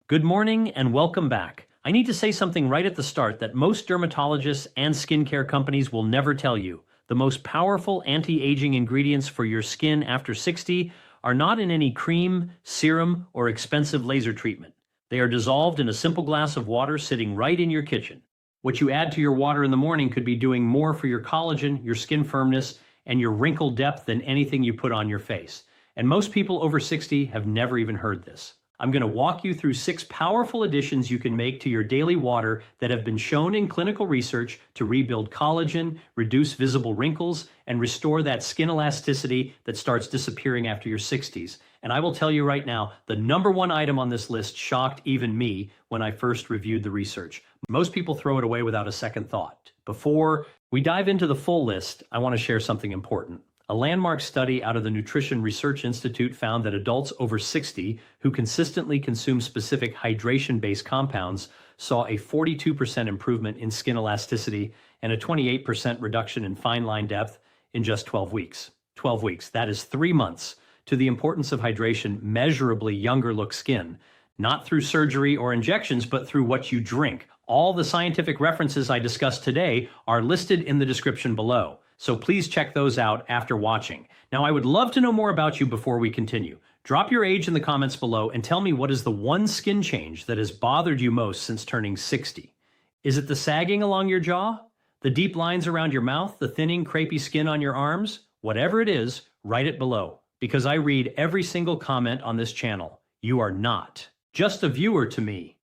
Good morning and welcome back. I need to say something right at the start that most dermatologists and skincare companies will never tell you. The most powerful anti-aging ingredients for your skin after 60 are not in any cream, serum, or expensive laser treatment. They are dissolved in a simple glass of water sitting right in your kitchen. What you add to your water in the morning could be doing more for your collagen, your skin firmness, and your wrinkle depth than anything you put on your face. And most people over 60 have never even heard this. I'm going to walk you through 6 powerful additions you can make to your daily water that have been shown in clinical research to rebuild collagen, reduce visible wrinkles, and restore that skin elasticity that starts disappearing after your 60s. And I will tell you right now, the number one item on this list shocked even me when I first reviewed the research. Most people throw it away without a second thought. Before we dive into the full list, I want to share something important. A landmark study out of the Nutrition Research Institute found that adults over 60 who consistently consume specific hydration-based compounds saw a 42% improvement in skin elasticity and a 28% reduction in fine line depth in just 12 weeks. 12 weeks, that is 3 months to the importance of hydration, measurably younger look skin, not through surgery or injections, but through what you drink. All the scientific references I discussed today are listed in the description below. So please check those out after watching. Now, I would love to know more about you before we continue. Drop your age in the comments below and tell me what is the one skin change that has bothered you most since turning 60. Is it the sagging along your jaw? The deep lines around your mouth? The thinning, crepey skin on your arms? Whatever it is, write it below, because I read every single comment on this channel. You are not just a viewer to me.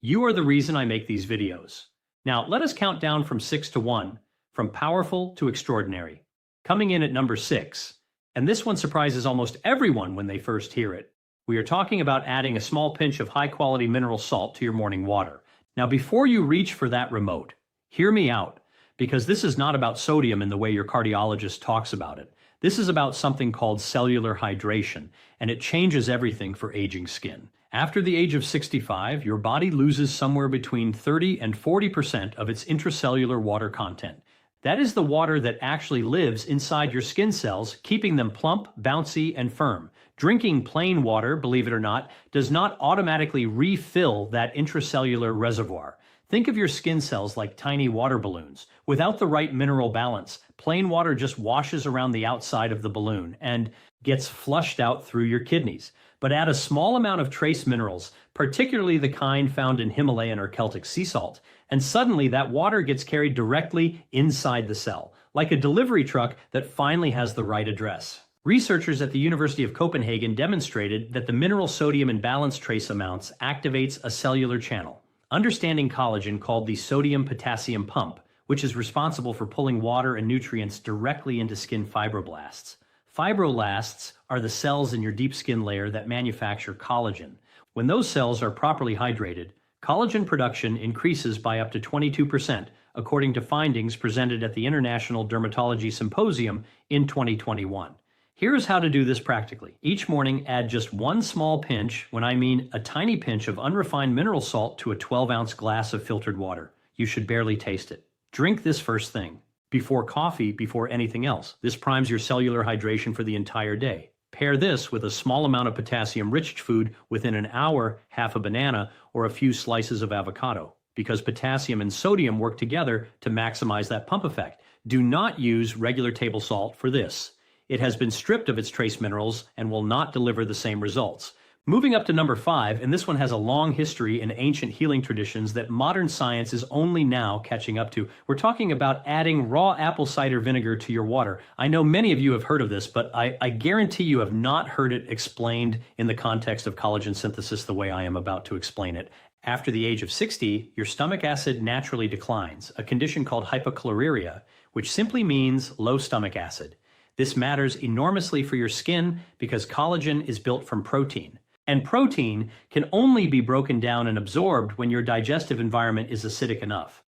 You are the reason I make these videos. Now, let us count down from 6 to 1. From powerful to extraordinary. Coming in at number 6, and this one surprises almost everyone when they first hear it. We are talking about adding a small pinch of high-quality mineral salt to your morning water. Now, before you reach for that remote, hear me out, because this is not about sodium in the way your cardiologist talks about it. This is about something called cellular hydration, and it changes everything for aging skin. After the age of 65, your body loses somewhere between 30 and 40% of its intracellular water content. That is the water that actually lives inside your skin cells, keeping them plump, bouncy, and firm. Drinking plain water, believe it or not, does not automatically refill that intracellular reservoir. Think of your skin cells like tiny water balloons. Without the right mineral balance, plain water just washes around the outside of the balloon and gets flushed out through your kidneys. But add a small amount of trace minerals, particularly the kind found in Himalayan or Celtic sea salt, and suddenly that water gets carried directly inside the cell, like a delivery truck that finally has the right address. Researchers at the University of Copenhagen demonstrated that the mineral sodium in balance trace amounts activates a cellular channel. Understanding collagen called the sodium-potassium pump, which is responsible for pulling water and nutrients directly into skin fibroblasts. Fibroblasts are the cells in your deep skin layer that manufacture collagen. When those cells are properly hydrated, collagen production increases by up to 22%, according to findings presented at the International Dermatology Symposium in 2021. Here's how to do this practically. Each morning, add just one small pinch, when I mean a tiny pinch of unrefined mineral salt to a 12-ounce glass of filtered water. You should barely taste it. Drink this first thing. Before coffee, before anything else. This primes your cellular hydration for the entire day. Pair this with a small amount of potassium-rich food within an hour, half a banana, or a few slices of avocado, because potassium and sodium work together to maximize that pump effect. Do not use regular table salt for this. It has been stripped of its trace minerals and will not deliver the same results. Moving up to number 5, and this one has a long history in ancient healing traditions that modern science is only now catching up to. We're talking about adding raw apple cider vinegar to your water. I know many of you have heard of this, but I guarantee you have not heard it explained in the context of collagen synthesis the way I am about to explain it. After the age of 60, your stomach acid naturally declines, a condition called hypochlorhydria, which simply means low stomach acid. This matters enormously for your skin because collagen is built from protein. And protein can only be broken down and absorbed when your digestive environment is acidic enough.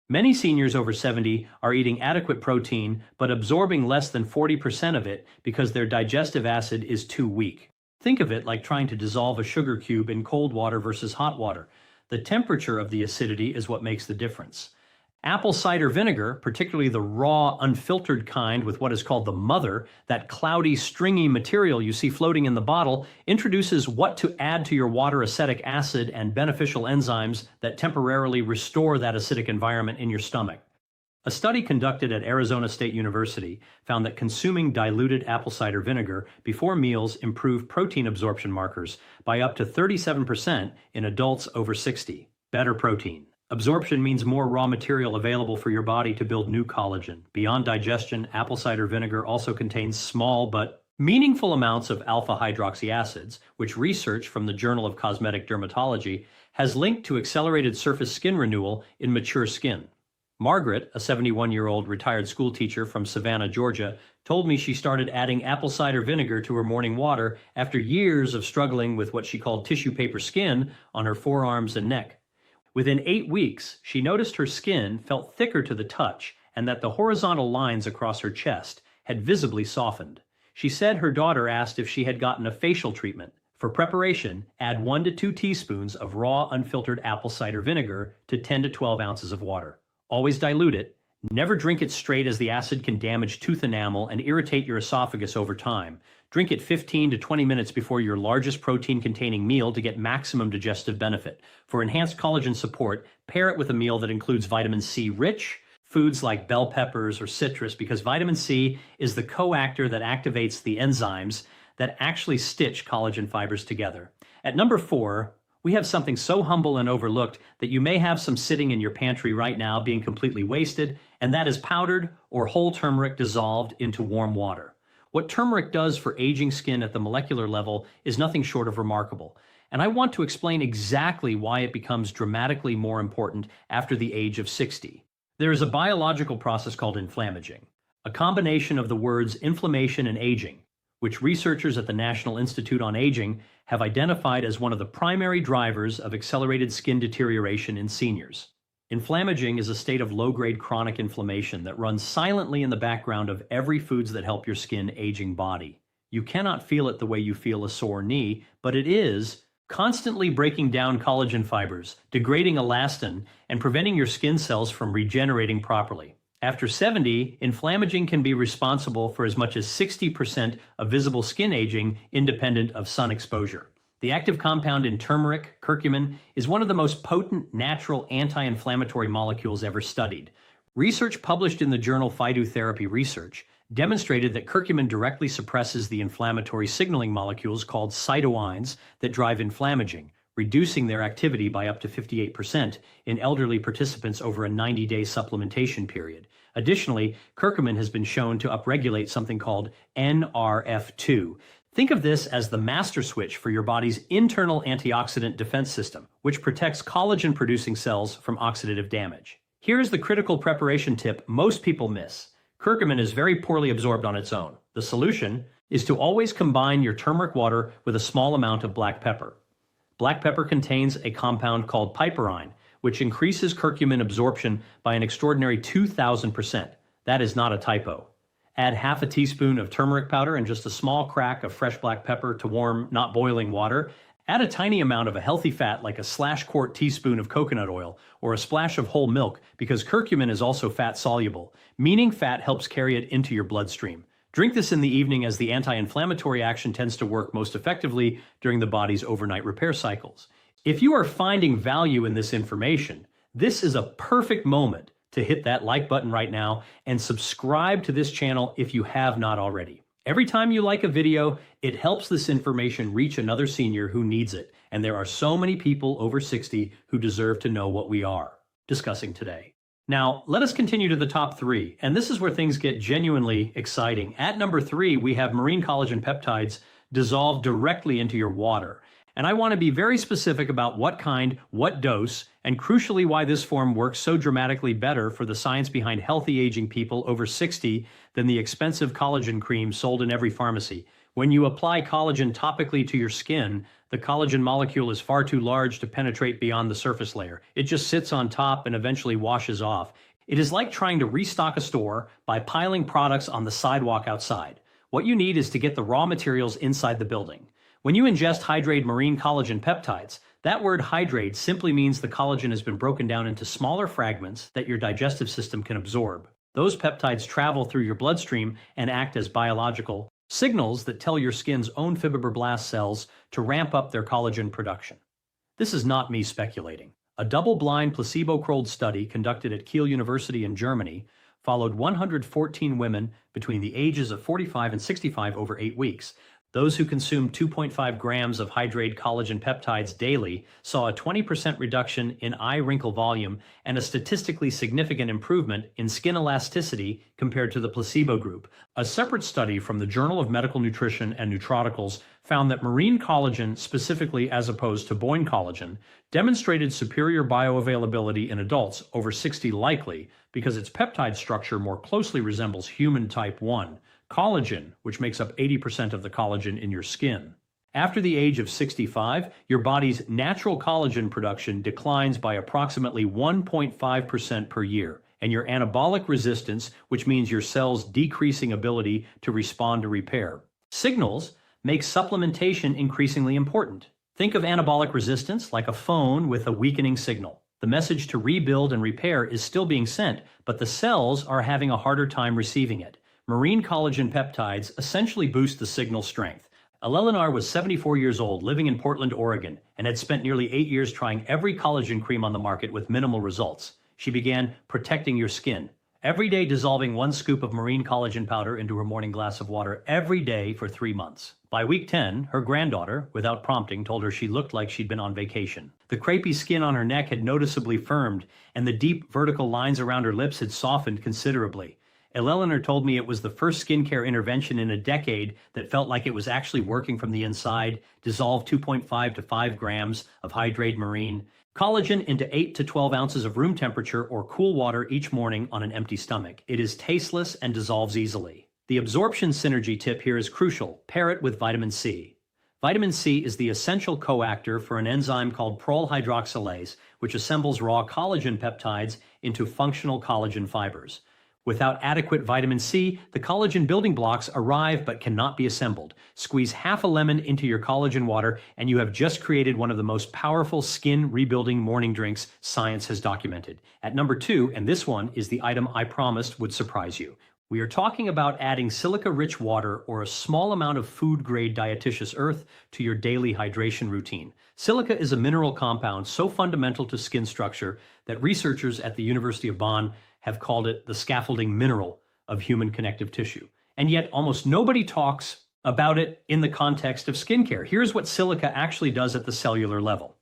Many seniors over 70 are eating adequate protein, but absorbing less than 40% of it because their digestive acid is too weak. Think of it like trying to dissolve a sugar cube in cold water versus hot water. The temperature of the acidity is what makes the difference. Apple cider vinegar, particularly the raw, unfiltered kind with what is called the mother, that cloudy, stringy material you see floating in the bottle, introduces what to add to your water acetic acid and beneficial enzymes that temporarily restore that acidic environment in your stomach. A study conducted at Arizona State University found that consuming diluted apple cider vinegar before meals improved protein absorption markers by up to 37% in adults over 60. Better protein. Absorption means more raw material available for your body to build new collagen. Beyond digestion, apple cider vinegar also contains small but meaningful amounts of alpha hydroxy acids, which research from the Journal of Cosmetic Dermatology has linked to accelerated surface skin renewal in mature skin. Margaret, a 71-year-old retired school teacher from Savannah, Georgia, told me she started adding apple cider vinegar to her morning water after years of struggling with what she called tissue paper skin on her forearms and neck. Within 8 weeks, she noticed her skin felt thicker to the touch and that the horizontal lines across her chest had visibly softened. She said her daughter asked if she had gotten a facial treatment. For preparation, add 1 to 2 teaspoons of raw unfiltered apple cider vinegar to 10 to 12 ounces of water. Always dilute it. Never drink it straight as the acid can damage tooth enamel and irritate your esophagus over time. Drink it 15 to 20 minutes before your largest protein-containing meal to get maximum digestive benefit. For enhanced collagen support, pair it with a meal that includes vitamin C-rich foods like bell peppers or citrus, because vitamin C is the coactor that activates the enzymes that actually stitch collagen fibers together. At number 4, we have something so humble and overlooked that you may have some sitting in your pantry right now being completely wasted, and that is powdered or whole turmeric dissolved into warm water. What turmeric does for aging skin at the molecular level is nothing short of remarkable, and I want to explain exactly why it becomes dramatically more important after the age of 60. There is a biological process called inflammaging, a combination of the words inflammation and aging, which researchers at the National Institute on Aging have identified as one of the primary drivers of accelerated skin deterioration in seniors. Inflammaging is a state of low-grade chronic inflammation that runs silently in the background of every foods that help your skin aging body. You cannot feel it the way you feel a sore knee, but it is constantly breaking down collagen fibers, degrading elastin, and preventing your skin cells from regenerating properly. After 70, inflammaging can be responsible for as much as 60% of visible skin aging independent of sun exposure. The active compound in turmeric, curcumin, is one of the most potent natural anti-inflammatory molecules ever studied. Research published in the journal Phytotherapy Research demonstrated that curcumin directly suppresses the inflammatory signaling molecules called cytokines that drive inflammaging, reducing their activity by up to 58% in elderly participants over a 90-day supplementation period. Additionally, curcumin has been shown to upregulate something called NRF2. Think of this as the master switch for your body's internal antioxidant defense system, which protects collagen-producing cells from oxidative damage. Here's the critical preparation tip most people miss. Curcumin is very poorly absorbed on its own. The solution is to always combine your turmeric water with a small amount of black pepper. Black pepper contains a compound called piperine, which increases curcumin absorption by an extraordinary 2,000%. That is not a typo. Add half a teaspoon of turmeric powder and just a small crack of fresh black pepper to warm, not boiling water. Add a tiny amount of a healthy fat like a /quart teaspoon of coconut oil or a splash of whole milk, because curcumin is also fat soluble, meaning fat helps carry it into your bloodstream. Drink this in the evening, as the anti-inflammatory action tends to work most effectively during the body's overnight repair cycles. If you are finding value in this information, this is a perfect moment to hit that like button right now and subscribe to this channel if you have not already. Every time you like a video, it helps this information reach another senior who needs it, and there are so many people over 60 who deserve to know what we are discussing today. Now, let us continue to the top 3, and this is where things get genuinely exciting. At number 3, we have marine collagen peptides dissolved directly into your water. And I want to be very specific about what kind, what dose, and crucially why this form works so dramatically better for the science behind healthy aging people over 60 than the expensive collagen cream sold in every pharmacy. When you apply collagen topically to your skin, the collagen molecule is far too large to penetrate beyond the surface layer. It just sits on top and eventually washes off. It is like trying to restock a store by piling products on the sidewalk outside. What you need is to get the raw materials inside the building. When you ingest hydrated marine collagen peptides, That word hydrate simply means the collagen has been broken down into smaller fragments that your digestive system can absorb. Those peptides travel through your bloodstream and act as biological signals that tell your skin's own fibroblast cells to ramp up their collagen production. This is not me speculating. A double-blind placebo-controlled study conducted at Kiel University in Germany followed 114 women between the ages of 45 and 65 over 8 weeks. Those who consumed 2.5 grams of hydrated collagen peptides daily saw a 20% reduction in eye wrinkle volume and a statistically significant improvement in skin elasticity compared to the placebo group. A separate study from the Journal of Medical Nutrition and Nutraceuticals found that marine collagen, specifically as opposed to bovine collagen, demonstrated superior bioavailability in adults over 60, likely because its peptide structure more closely resembles human type 1 collagen, which makes up 80% of the collagen in your skin. After the age of 65, your body's natural collagen production declines by approximately 1.5% per year, and your anabolic resistance, which means your cells' decreasing ability to respond to repair, signals make supplementation increasingly important. Think of anabolic resistance like a phone with a weakening signal. The message to rebuild and repair is still being sent, but the cells are having a harder time receiving it. Marine collagen peptides essentially boost the signal strength. Eleanor was 74 years old, living in Portland, Oregon, and had spent nearly 8 years trying every collagen cream on the market with minimal results. She began protecting your skin, every day dissolving 1 scoop of marine collagen powder into her morning glass of water every day for 3 months. By week 10, her granddaughter, without prompting, told her she looked like she'd been on vacation. The crepey skin on her neck had noticeably firmed, and the deep vertical lines around her lips had softened considerably. Eleanor told me it was the first skincare intervention in a decade that felt like it was actually working from the inside. Dissolve 2.5 to 5 grams of hydrated marine collagen into 8 to 12 ounces of room temperature or cool water each morning on an empty stomach. It is tasteless and dissolves easily. The absorption synergy tip here is crucial. Pair it with vitamin C. Vitamin C is the essential coactor for an enzyme called prolyl hydroxylase, which assembles raw collagen peptides into functional collagen fibers. Without adequate vitamin C, the collagen building blocks arrive but cannot be assembled. Squeeze half a lemon into your collagen water and you have just created one of the most powerful skin rebuilding morning drinks science has documented. At number 2, and this one is the item I promised would surprise you. We are talking about adding silica-rich water or a small amount of food-grade dietitious earth to your daily hydration routine. Silica is a mineral compound so fundamental to skin structure that researchers at the University of Bonn have called it the scaffolding mineral of human connective tissue. And yet almost nobody talks about it in the context of skincare. Here's what silica actually does at the cellular level.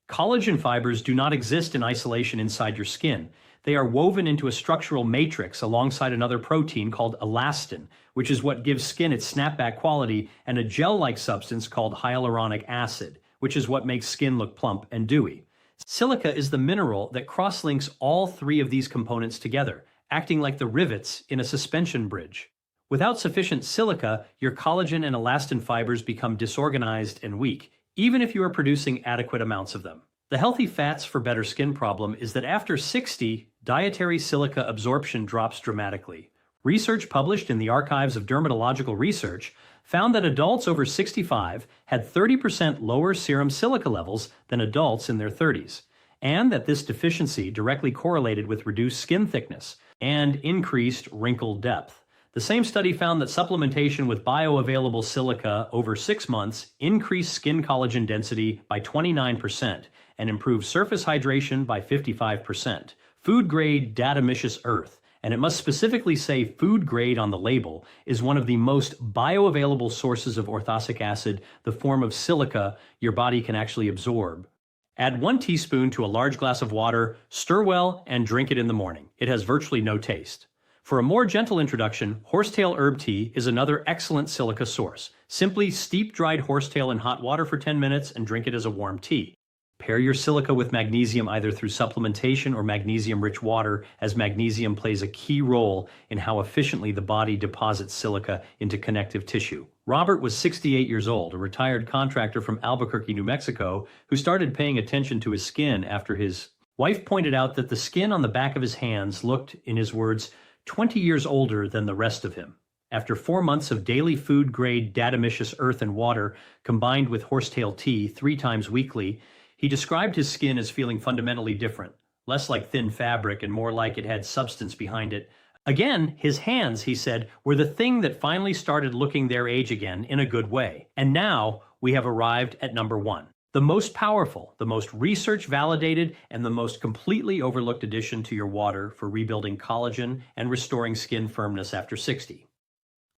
Collagen fibers do not exist in isolation inside your skin. They are woven into a structural matrix alongside another protein called elastin, which is what gives skin its snapback quality, and a gel-like substance called hyaluronic acid, which is what makes skin look plump and dewy. Silica is the mineral that cross-links all 3 of these components together, acting like the rivets in a suspension bridge. Without sufficient silica, your collagen and elastin fibers become disorganized and weak, even if you are producing adequate amounts of them. The healthy fats for better skin problem is that after 60, dietary silica absorption drops dramatically. Research published in the Archives of Dermatological Research found that adults over 65 had 30% lower serum silica levels than adults in their 30s, and that this deficiency directly correlated with reduced skin thickness and increased wrinkle depth. The same study found that supplementation with bioavailable silica over 6 months increased skin collagen density by 29% and improved surface hydration by 55%. Food-grade diatomaceous earth, and it must specifically say food grade on the label, is one of the most bioavailable sources of orthosic acid, the form of silica your body can actually absorb. Add 1 teaspoon to a large glass of water, stir well, and drink it in the morning. It has virtually no taste. For a more gentle introduction, horsetail herb tea is another excellent silica source. Simply steep dried horsetail in hot water for 10 minutes and drink it as a warm tea. Pair your silica with magnesium either through supplementation or magnesium-rich water, as magnesium plays a key role in how efficiently the body deposits silica into connective tissue. Robert was 68 years old, a retired contractor from Albuquerque, New Mexico, who started paying attention to his skin after his wife pointed out that the skin on the back of his hands looked, in his words, 20 years older than the rest of him. After 4 months of daily food-grade diatomaceous earth and water combined with horsetail tea 3 times weekly, He described his skin as feeling fundamentally different, less like thin fabric and more like it had substance behind it. Again, his hands, he said, were the thing that finally started looking their age again in a good way. And now we have arrived at number one. The most powerful, the most research validated, and the most completely overlooked addition to your water for rebuilding collagen and restoring skin firmness after 60.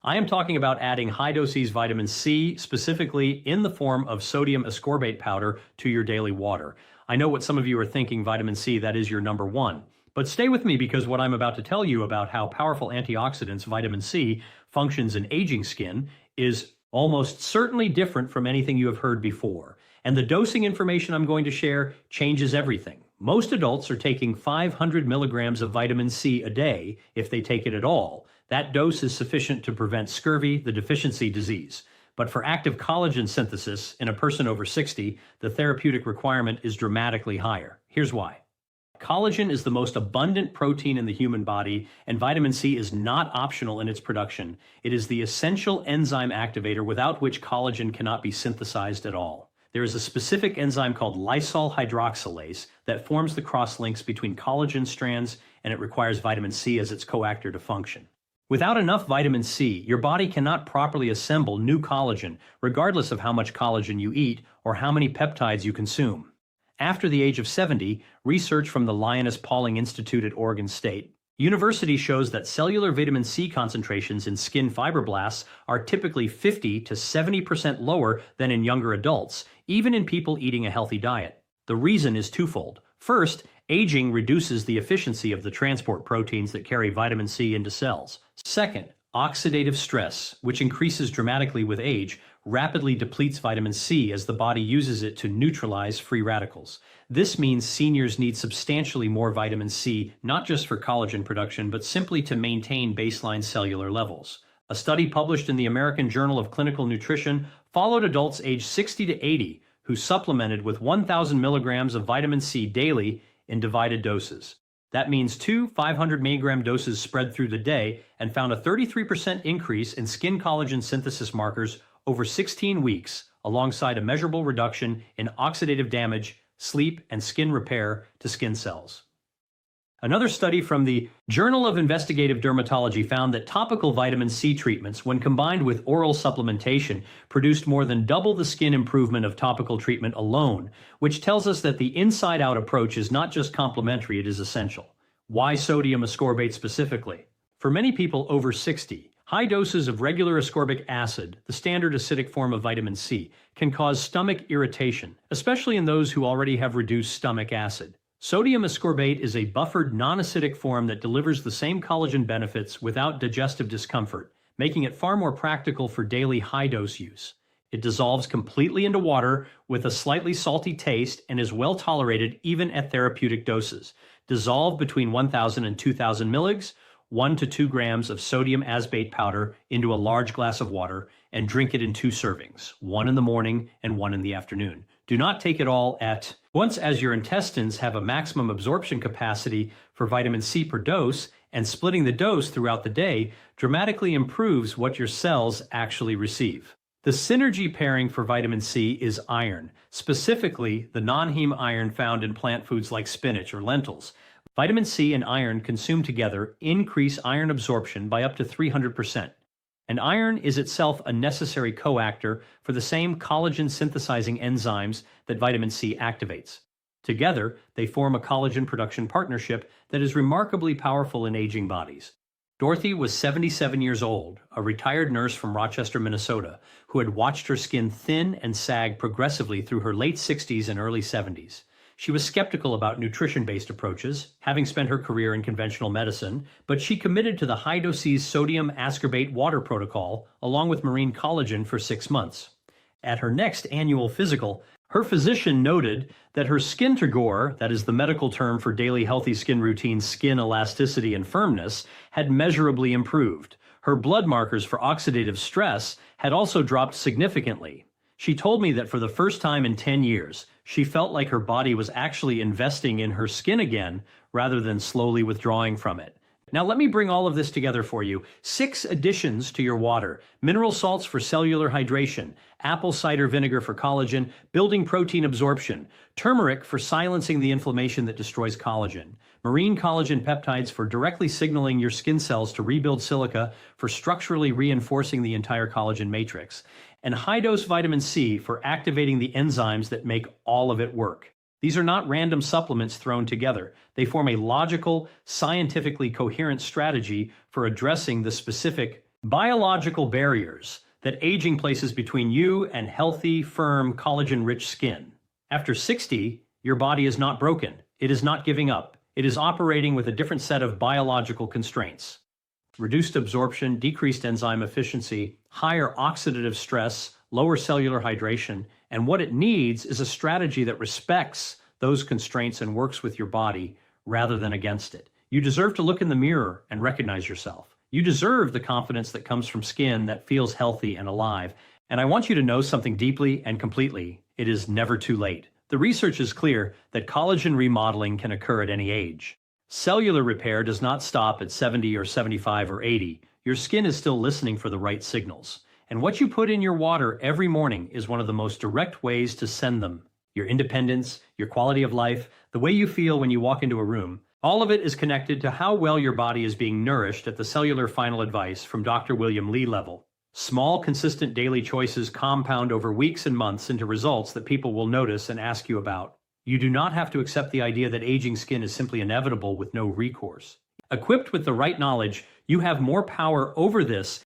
I am talking about adding high-dose vitamin C, specifically in the form of sodium ascorbate powder, to your daily water. I know what some of you are thinking, vitamin C, that is your number one. But stay with me, because what I'm about to tell you about how powerful antioxidants vitamin C functions in aging skin is almost certainly different from anything you have heard before. And the dosing information I'm going to share changes everything. Most adults are taking 500 milligrams of vitamin C a day if they take it at all. That dose is sufficient to prevent scurvy, the deficiency disease. But for active collagen synthesis in a person over 60, the therapeutic requirement is dramatically higher. Here's why. Collagen is the most abundant protein in the human body, and vitamin C is not optional in its production. It is the essential enzyme activator without which collagen cannot be synthesized at all. There is a specific enzyme called lysol hydroxylase that forms the cross-links between collagen strands, and it requires vitamin C as its coactor to function. Without enough vitamin C, your body cannot properly assemble new collagen, regardless of how much collagen you eat or how many peptides you consume. After the age of 70, research from the Linus Pauling Institute at Oregon State University shows that cellular vitamin C concentrations in skin fibroblasts are typically 50 to 70% lower than in younger adults, even in people eating a healthy diet. The reason is twofold. First, aging reduces the efficiency of the transport proteins that carry vitamin C into cells. Second, oxidative stress, which increases dramatically with age, rapidly depletes vitamin C as the body uses it to neutralize free radicals. This means seniors need substantially more vitamin C, not just for collagen production, but simply to maintain baseline cellular levels. A study published in the American Journal of Clinical Nutrition followed adults aged 60 to 80 who supplemented with 1,000 milligrams of vitamin C daily in divided doses. That means two 500 milligram doses spread through the day, and found a 33% increase in skin collagen synthesis markers over 16 weeks, alongside a measurable reduction in oxidative damage, sleep, and skin repair to skin cells. Another study from the Journal of Investigative Dermatology found that topical vitamin C treatments, when combined with oral supplementation, produced more than double the skin improvement of topical treatment alone, which tells us that the inside-out approach is not just complementary, it is essential. Why sodium ascorbate specifically? For many people over 60, high doses of regular ascorbic acid, the standard acidic form of vitamin C, can cause stomach irritation, especially in those who already have reduced stomach acid. Sodium ascorbate is a buffered, non-acidic form that delivers the same collagen benefits without digestive discomfort, making it far more practical for daily high-dose use. It dissolves completely into water with a slightly salty taste and is well tolerated even at therapeutic doses. Dissolve between 1,000 and 2,000 milligrams, 1 to 2 grams of sodium ascorbate powder into a large glass of water, and drink it in 2 servings, one in the morning and one in the afternoon. Do not take it all at once, as your intestines have a maximum absorption capacity for vitamin C per dose, and splitting the dose throughout the day dramatically improves what your cells actually receive. The synergy pairing for vitamin C is iron, specifically the non-heme iron found in plant foods like spinach or lentils. Vitamin C and iron consumed together increase iron absorption by up to 300%. And iron is itself a necessary coactor for the same collagen synthesizing enzymes that vitamin C activates. Together, they form a collagen production partnership that is remarkably powerful in aging bodies. Dorothy was 77 years old, a retired nurse from Rochester, Minnesota, who had watched her skin thin and sag progressively through her late 60s and early 70s. She was skeptical about nutrition-based approaches, having spent her career in conventional medicine, but she committed to the high-dose sodium ascorbate water protocol along with marine collagen for 6 months. At her next annual physical, her physician noted that her skin turgor, that is the medical term for daily healthy skin routine skin elasticity and firmness, had measurably improved. Her blood markers for oxidative stress had also dropped significantly. She told me that for the first time in 10 years, she felt like her body was actually investing in her skin again rather than slowly withdrawing from it. Now let me bring all of this together for you. 6 additions to your water. Mineral salts for cellular hydration, apple cider vinegar for collagen, building protein absorption, turmeric for silencing the inflammation that destroys collagen, marine collagen peptides for directly signaling your skin cells to rebuild silica for structurally reinforcing the entire collagen matrix, and high-dose vitamin C for activating the enzymes that make all of it work. These are not random supplements thrown together. They form a logical, scientifically coherent strategy for addressing the specific biological barriers that aging places between you and healthy, firm, collagen-rich skin. After 60, your body is not broken. It is not giving up. It is operating with a different set of biological constraints. Reduced absorption, decreased enzyme efficiency, higher oxidative stress, lower cellular hydration, and what it needs is a strategy that respects those constraints and works with your body rather than against it. You deserve to look in the mirror and recognize yourself. You deserve the confidence that comes from skin that feels healthy and alive. And I want you to know something deeply and completely. It is never too late. The research is clear that collagen remodeling can occur at any age. Cellular repair does not stop at 70 or 75 or 80. Your skin is still listening for the right signals. And what you put in your water every morning is one of the most direct ways to send them. Your independence, your quality of life, the way you feel when you walk into a room, all of it is connected to how well your body is being nourished at the cellular final advice from Dr. William Lee level. Small, consistent daily choices compound over weeks and months into results that people will notice and ask you about. You do not have to accept the idea that aging skin is simply inevitable with no recourse. Equipped with the right knowledge, you have more power over this